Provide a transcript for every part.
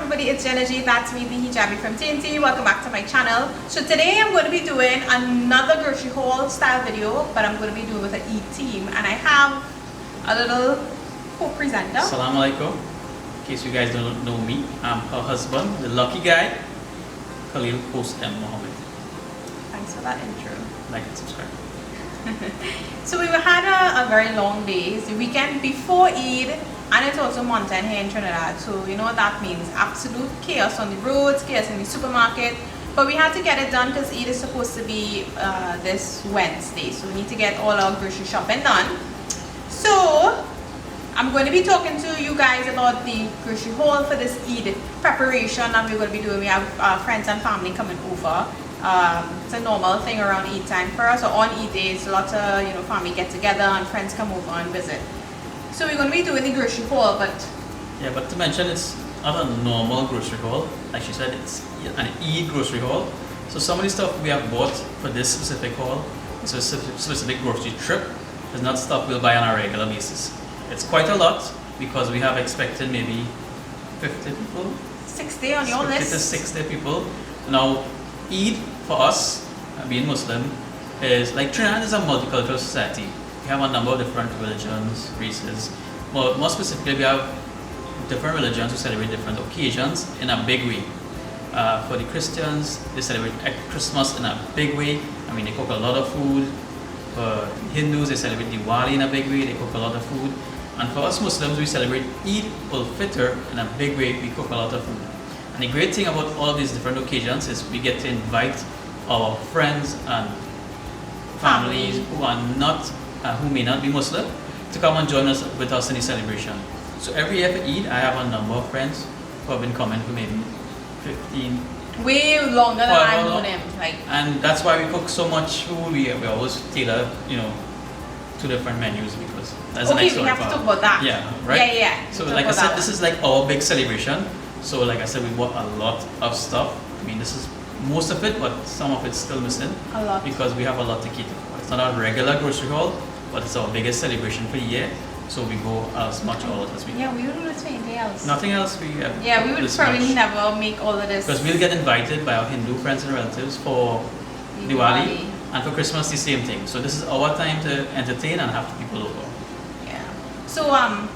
everybody, it's Jenna G. That's me, the Hijabi from TNT. Welcome back to my channel. So today I'm going to be doing another grocery haul style video, but I'm going to be doing with an Eid team, and I have a little co-presenter. Assalamu alaikum. In case you guys don't know me, I'm her husband, the lucky guy, Khalil Post M. Mohammed. Thanks for that intro. Like and subscribe. So we had a very long day. It's the weekend before Eid, and it's also mountain here in Trinidad. So you know what that means: absolute chaos on the roads, chaos in the supermarket. But we had to get it done because Eid is supposed to be this Wednesday. So we need to get all our grocery shopping done. So I'm going to be talking to you guys about the grocery haul for this Eid preparation that we're going to be doing. We have friends and family coming over. It's a normal thing around Eid time for us. So on Eid days, lots of family get together and friends come over and visit. So we're going to be doing the grocery haul, but to mention, it's not a normal grocery haul. Like she said, it's an Eid grocery haul. So some of the stuff we have bought for this specific haul, it's a specific grocery trip. It's not stuff we'll buy on a regular basis. It's quite a lot because we have expected maybe 50 people. 60 on your 50 list. to 60 people. Now, Eid for us, being Muslim, is like Trinidad is a multicultural society. We have a number of different religions, races. Well, more specifically, we have different religions who celebrate different occasions in a big way. For the Christians, they celebrate Christmas in a big way. I mean, they cook a lot of food. For Hindus, they celebrate Diwali in a big way. They cook a lot of food. And for us Muslims, we celebrate eidulfitr in a big way. We cook a lot of food. And the great thing about all these different occasions is we get to invite our friends and families who may not be Muslim to come and join us with us in the celebration. So every year for Eid, I have a number of friends who have been coming for maybe 15. Way longer than I've known him. And that's why we cook so much food. We always tailor, two different menus because that's the next story. Okay, we have to talk about that. Yeah, right? Yeah. So like I said, this is like our big celebration. So like I said, we bought a lot of stuff. I mean, this is most of it, but some of it's still missing. A lot. Because we have a lot to cater for. It's not our regular grocery haul, but it's our biggest celebration for the year. So we go as much out as we can. Yeah, we wouldn't do anything else. Nothing else. We would probably never make all of this. Because we'll get invited by our Hindu friends and relatives for Diwali. And for Christmas, the same thing. So this is our time to entertain and have people over. Yeah. So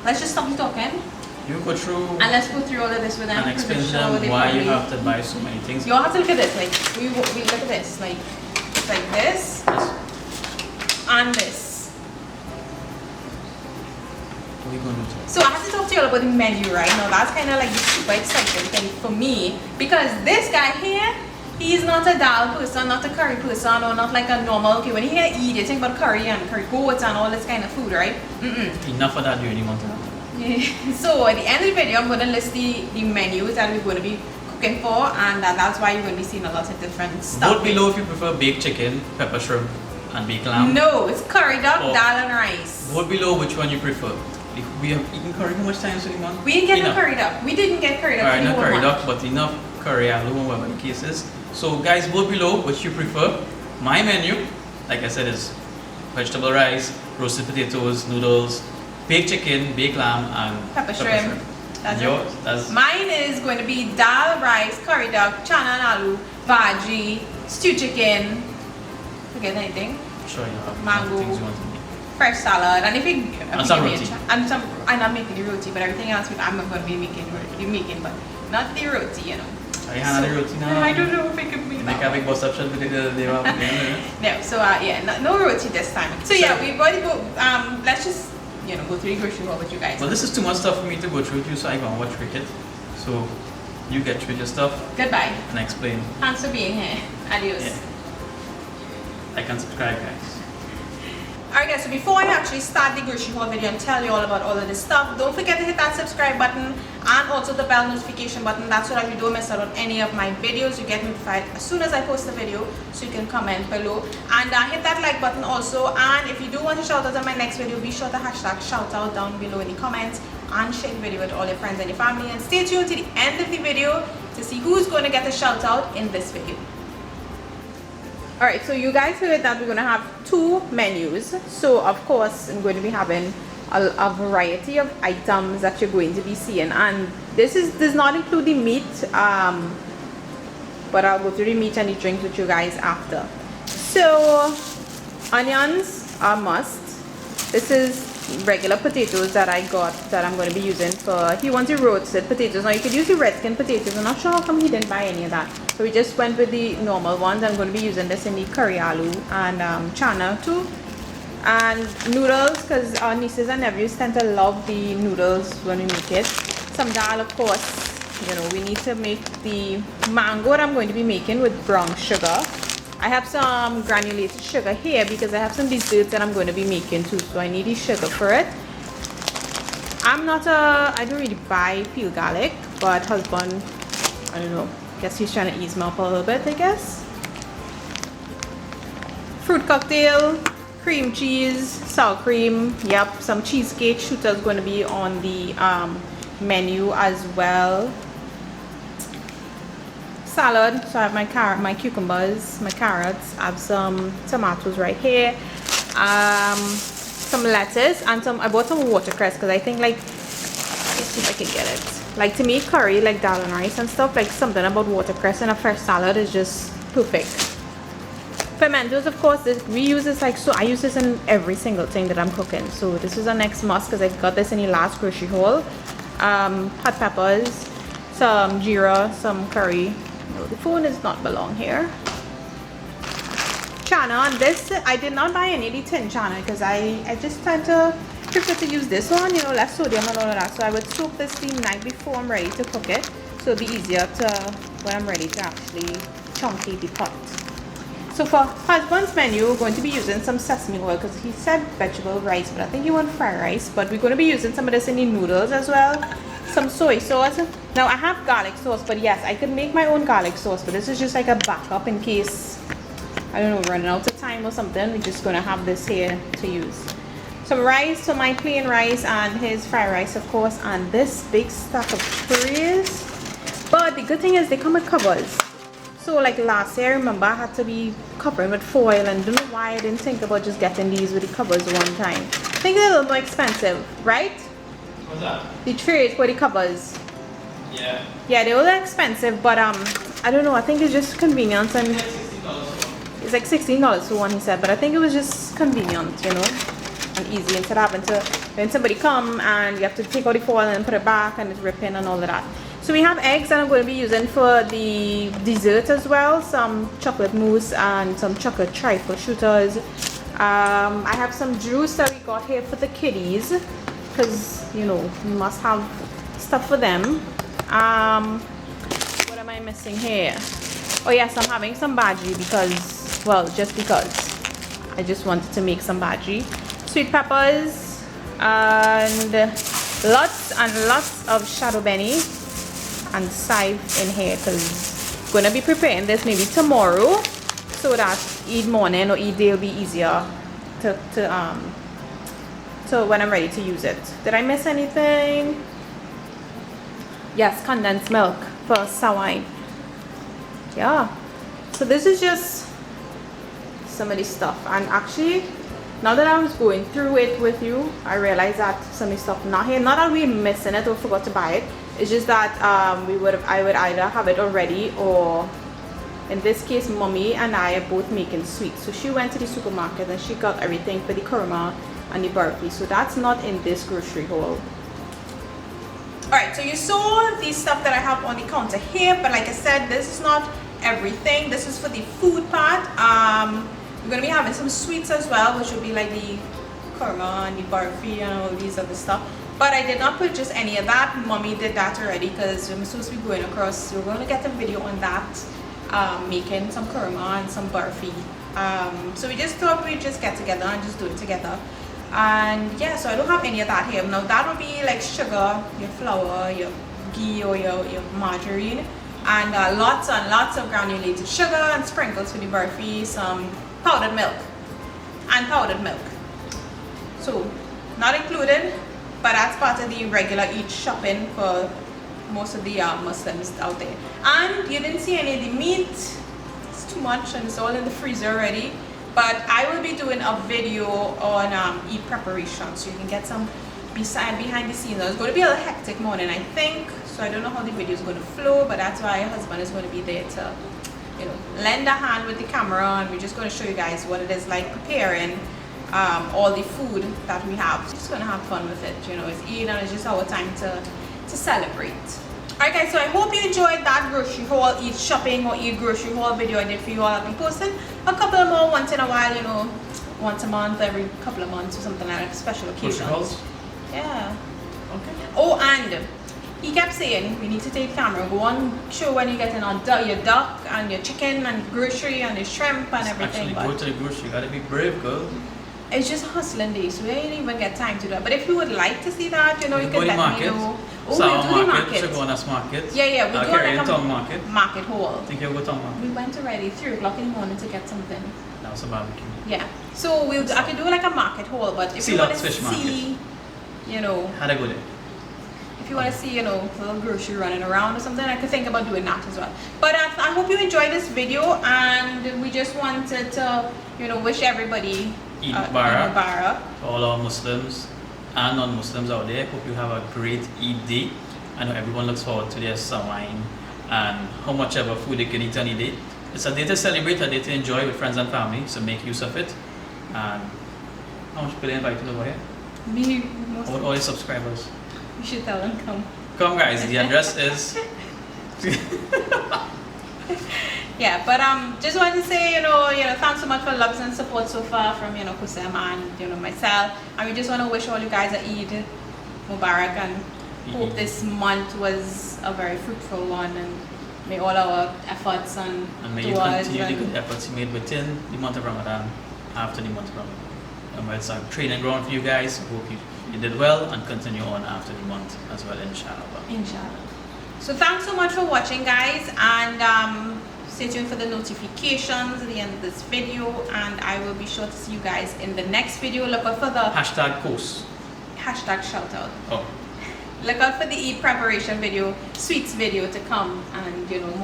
let's just stop talking. You go through and let's go through all of this with them and explain to them why you have to buy so many things. You all have to look at this. Like we look at this. Like it's like this and this. What are you going to do? So I have to talk to you all about the menu right now. That's kind of like the super exciting thing for me because this guy here, he's not a dal person, not a curry person, or not like a normal. Okay, when you hear Eid, you think about curry and curry goats and all this kind of food, right? Enough of that. Do you want to? So at the end of the video, I'm going to list the menus that we're going to be cooking for, and that's why you're going to be seeing a lot of different stuff. Vote below if you prefer baked chicken, pepper shrimp, and baked lamb. No, it's curry duck, dal, and rice. Vote below which one you prefer. We have eaten curry how much times in the month? We didn't get the curry duck. We didn't get curry duck. Alright, not curry duck, but enough curry aloo, whatever the case is. So guys, vote below which you prefer. My menu, like I said, is vegetable rice, roasted potatoes, noodles, baked chicken, baked lamb, and pepper shrimp. That's yours. That's mine is going to be dal, rice, curry duck, chana and aloo, bhaji, stew chicken. Forget anything? Sure, you have mango, things you want to make. Fresh salad, and if you and some roti. I'm not making the roti, but everything else I'm going to be making, but not the roti, Are you having the roti now? I don't know if I can make that. Make a big bust up shot with the No, so no roti this time. So yeah, we've already go. Let's just go through the grocery haul with you guys. Well, this is too much stuff for me to go through with you, so I'm going to watch cricket. So, you get through your stuff. Goodbye. And explain. Thanks for being here. Adios. Yeah. Like and subscribe, guys. Alright guys, so before I actually start the grocery haul video and tell you all about all of this stuff, don't forget to hit that subscribe button and also the bell notification button. That's so that you don't miss out on any of my videos. You get notified as soon as I post a video, so you can comment below. And hit that like button also. And if you do want to shout out on my next video, be sure to hashtag shout out down below in the comments and share the video with all your friends and your family. And stay tuned to the end of the video to see who's going to get a shout out in this video. Alright, so you guys heard that we're going to have two menus. So of course I'm going to be having a variety of items that you're going to be seeing, and this does not include the meat, but I'll go through the meat and the drinks with you guys after. So onions are must. This is regular potatoes that I got that I'm going to be using for, he wants the roasted potatoes. Now you could use the red skin potatoes. I'm not sure how come he didn't buy any of that, so we just went with the normal ones. I'm going to be using this in the curry aloo and chana too, and noodles, because our nieces and nephews tend to love the noodles when we make it. Some dal, of course. You know, we need to make the mango that I'm going to be making with brown sugar. I have some granulated sugar here because I have some desserts that I'm going to be making too, so I need the sugar for it. I don't really buy peeled garlic, but husband, I don't know, guess he's trying to ease me up a little bit, I guess. Fruit cocktail, cream cheese, sour cream, yep, some cheesecake. Shooter's going to be on the menu as well. Salad, so I have my cucumbers, my carrots, I have some tomatoes right here, some lettuce, and I bought some watercress because I think, like, let's see if I can get it, like to make curry, like dal and rice and stuff, like something about watercress in a fresh salad is just perfect. Pimentos, of course, we use this, like, so I use this in every single thing that I'm cooking, so this is a next must because I got this in the last grocery haul. Hot peppers, some jeera, some curry. No, the phone does not belong here. Chana, this I did not buy any of the tin chana because I just tend to prefer to use this one, you know, less sodium and all of that. So I would soak this the night before I'm ready to cook it, so it'll be easier to when I'm ready to actually chunky the pot. So for husband's menu, we're going to be using some sesame oil because he said vegetable rice, but I think he wants fried rice. But we're going to be using some of this in the noodles as well. Some soy sauce. Now I have garlic sauce, but yes, I could make my own garlic sauce, but this is just like a backup in case, I don't know, running out of time or something. We're just going to have this here to use. Some rice, so my plain rice and his fried rice, of course, and this big stack of trays. But the good thing is they come with covers. So like last year, I remember I had to be covering with foil, and don't know why I didn't think about just getting these with the covers one time. I think they're a little more expensive, right? What's that? The trays for the covers. Yeah. Yeah, they were expensive, but I don't know, I think it's just convenience, and it's like $16 for one, he said, but I think it was just convenient, you know, and easy instead of having to, when somebody come and you have to take out the foil and put it back and it's ripping and all of that. So we have eggs that I'm going to be using for the dessert as well, some chocolate mousse and some chocolate trifle shooters. I have some juice that we got here for the kiddies because, you know, we must have stuff for them. What am I missing here? Oh yes, I'm having some bhaji because, well, just because I just wanted to make some bhaji. Sweet peppers and lots and lots of shadow benny and side in here because I'm gonna be preparing this maybe tomorrow so that Eid morning or Eid day will be easier to when I'm ready to use it. Did I miss anything? Yes, condensed milk for sawai. Yeah, so this is just some of the stuff, and actually now that I was going through it with you, I realized that some of the stuff not here, not that we're missing it or forgot to buy it. It's just that I would either have it already, or in this case mommy and I are both making sweets. So she went to the supermarket and she got everything for the kurma and the barfi, so that's not in this grocery haul. Alright, so you saw the stuff that I have on the counter here, but like I said, this is not everything. This is for the food part. We're going to be having some sweets as well, which will be like the kurma and the barfi and all these other stuff. But I did not purchase any of that. Mommy did that already because we're supposed to be going across. So we're going to get a video on that, making some kurma and some barfi. So we just thought we'd just get together and just do it together. And yeah, so I don't have any of that here. Now that would be like sugar, your flour, your ghee or your margarine, and lots and lots of granulated sugar and sprinkles for the barfi, some powdered milk and powdered milk. So not included, but that's part of the regular Eid shopping for most of the Muslims out there. And you didn't see any of the meat. It's too much and it's all in the freezer already. But I will be doing a video on Eid preparation, so you can get some behind the scenes. It's going to be a hectic morning, I think, so I don't know how the video is going to flow, but that's why your husband is going to be there to, you know, lend a hand with the camera, and we're just going to show you guys what it is like preparing all the food that we have. Just going to have fun with it, you know. It's Eid and it's just our time to celebrate. Alright guys, so I hope you enjoyed that grocery haul, Eid shopping or Eid grocery haul video I did for you all. I'll be posting a couple more once in a while, you know, once a month, every couple of months or something like that, special occasions. Grocery hauls? Yeah. Okay. Oh, and he kept saying we need to take camera, go on show when you get in on your duck and your chicken and grocery and your shrimp and everything. Actually, go to the grocery, you gotta be brave, girl. It's just hustling day, so we didn't even get time to do that. But if you would like to see that, you know, you can let me know. Oh, we'll do the market. Should go on a market. Yeah, we do like a market. Market haul. I think you'll go to market. We went already 3 o'clock in the morning to get something. That was a barbecue. Yeah. So I can do like a market haul, but if you want to see, you know, had a good day. If you want to see, you know, a little grocery running around or something, I could think about doing that as well. But I hope you enjoyed this video, and we just wanted to, you know, wish everybody Eid Mubarak. To all our Muslims and non-Muslims out there. Hope you have a great Eid day. I know everyone looks forward to their wine and how much ever food they can eat any day. It's a day to celebrate, a day to enjoy with friends and family, so make use of it. And how much people are invited over here? Me, All your subscribers. You should tell them come. Come guys, the address is yeah, but just wanted to say, you know, thanks so much for loves and support so far from, you know, Kusem and, you know, myself. And we just want to wish all you guys a Eid Mubarak, and hope this month was a very fruitful one, and may all our efforts and may you continue the good efforts you made within the month of Ramadan, after the month of Ramadan. And it's a training ground for you guys. Hope you did well and continue on after the month as well, inshallah. Inshallah. So thanks so much for watching, guys, and stay tuned for the notifications at the end of this video, and I will be sure to see you guys in the next video. Look out for the hashtag post. Hashtag shout out. Oh. Look out for the Eid preparation video, sweets video to come, and, you know,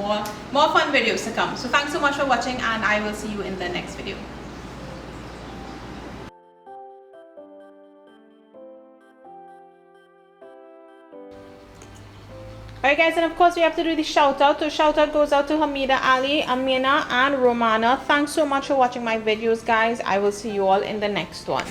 more fun videos to come. So thanks so much for watching, and I will see you in the next video. Alright guys, and of course we have to do the shout out. So shout out goes out to Hamida, Ali, Amina and Romana. Thanks so much for watching my videos, guys. I will see you all in the next one.